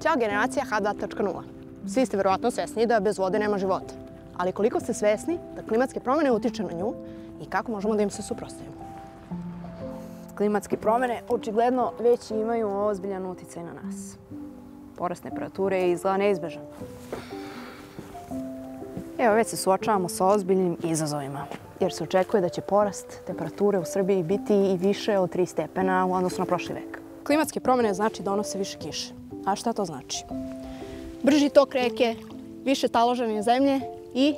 Ćao generacija H2.0. Svi ste verovatno svesni da bez vode nema života. Ali koliko ste svesni da klimatske promjene utiču na nju i kako možemo da im se suprotstavimo? Klimatske promjene očigledno već imaju ozbiljan uticaj na nas. Porast temperature je izgleda neizbežan. Evo, već se suočavamo sa ozbiljnim izazovima, jer se očekuje da će porast temperature u Srbiji biti i više od 3 stepena u odnosu na prošli vek. Klimatske promjene znači donose više kiše. A šta to znači? Brži tok reke, više taloženje zemlje i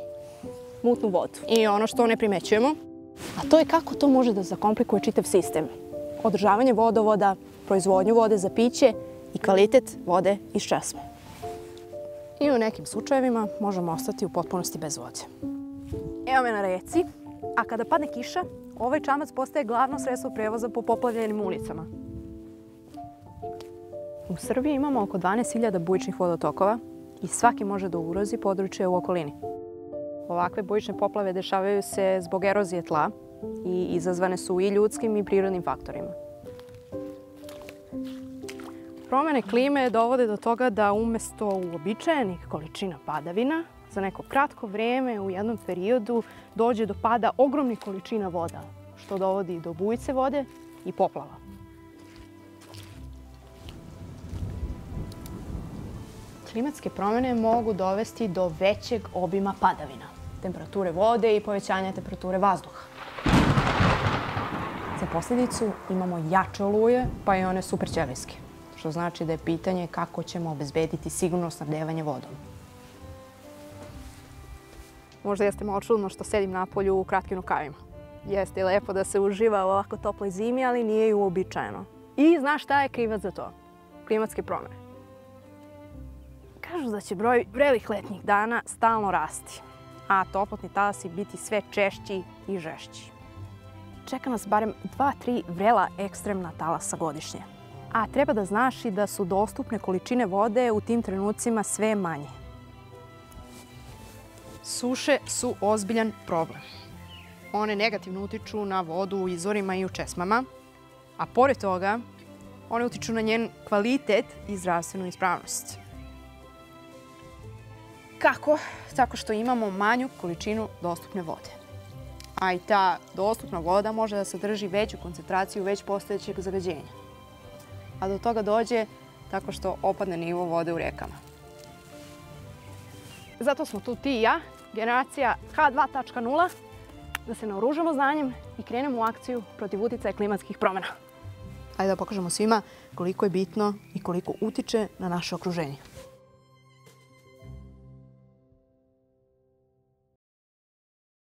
mutnu vodu. I ono što ne primećujemo, a to je kako to može da zakomplikuje čitav sistem. Održavanje vodovoda, proizvodnju vode za piće i kvalitet vode iz česme. I u nekim slučajevima možemo ostati u potpunosti bez vode. Evo me na reci, a kada padne kiša, ovaj čamac postaje glavno sredstvo prevoza po poplavljenim ulicama. U Srbiji imamo oko 12.000 bujičnih vodotokova i svaki može da ugrozi područje u okolini. Ovakve bujične poplave dešavaju se zbog erozije tla i izazvane su i ljudskim i prirodnim faktorima. Promjene klime dovode do toga da umjesto uobičajenih količina padavina, za neko kratko vrijeme u jednom periodu dođe do pada ogromnih količina voda, što dovodi do bujice vode i poplava. Klimatske promjene mogu dovesti do većeg obima padavina, temperature vode i povećanja temperature vazduha. Za posljedicu imamo jače oluje, pa i one superćelijske, što znači da je pitanje kako ćemo obezbediti sigurno snabdevanje vodom. Možda jeste malo čudno što sedim napolju u kratkim rukavima. Jeste i lepo da se uživa u ovako toploj zimi, ali nije i uobičajeno. I znaš šta je krivac za to? Klimatske promjene. Kažu da će broj vrelih letnjih dana stalno rasti, a toplotni talasi biti sve češći i žešći. Čeka nas barem 2-3 vrela ekstremna talasa godišnje. A treba da znaš i da su dostupne količine vode u tim trenucima sve manje. Suše su ozbiljan problem. One negativno utiču na vodu u izvorima i u česmama, a pored toga one utiču na njen kvalitet i zdravstvenu ispravnost. Kako? Tako što imamo manju količinu dostupne vode. A i ta dostupna voda može da sadrži veću koncentraciju već postojećeg zagađenja. A do toga dođe tako što opadne nivo vode u rekama. Zato smo tu ti i ja, generacija H2.0, da se naoružamo znanjem i krenemo u akciju protiv uticaja klimatskih promjena. Ajde da pokažemo svima koliko je bitno i koliko utiče na naše okruženje.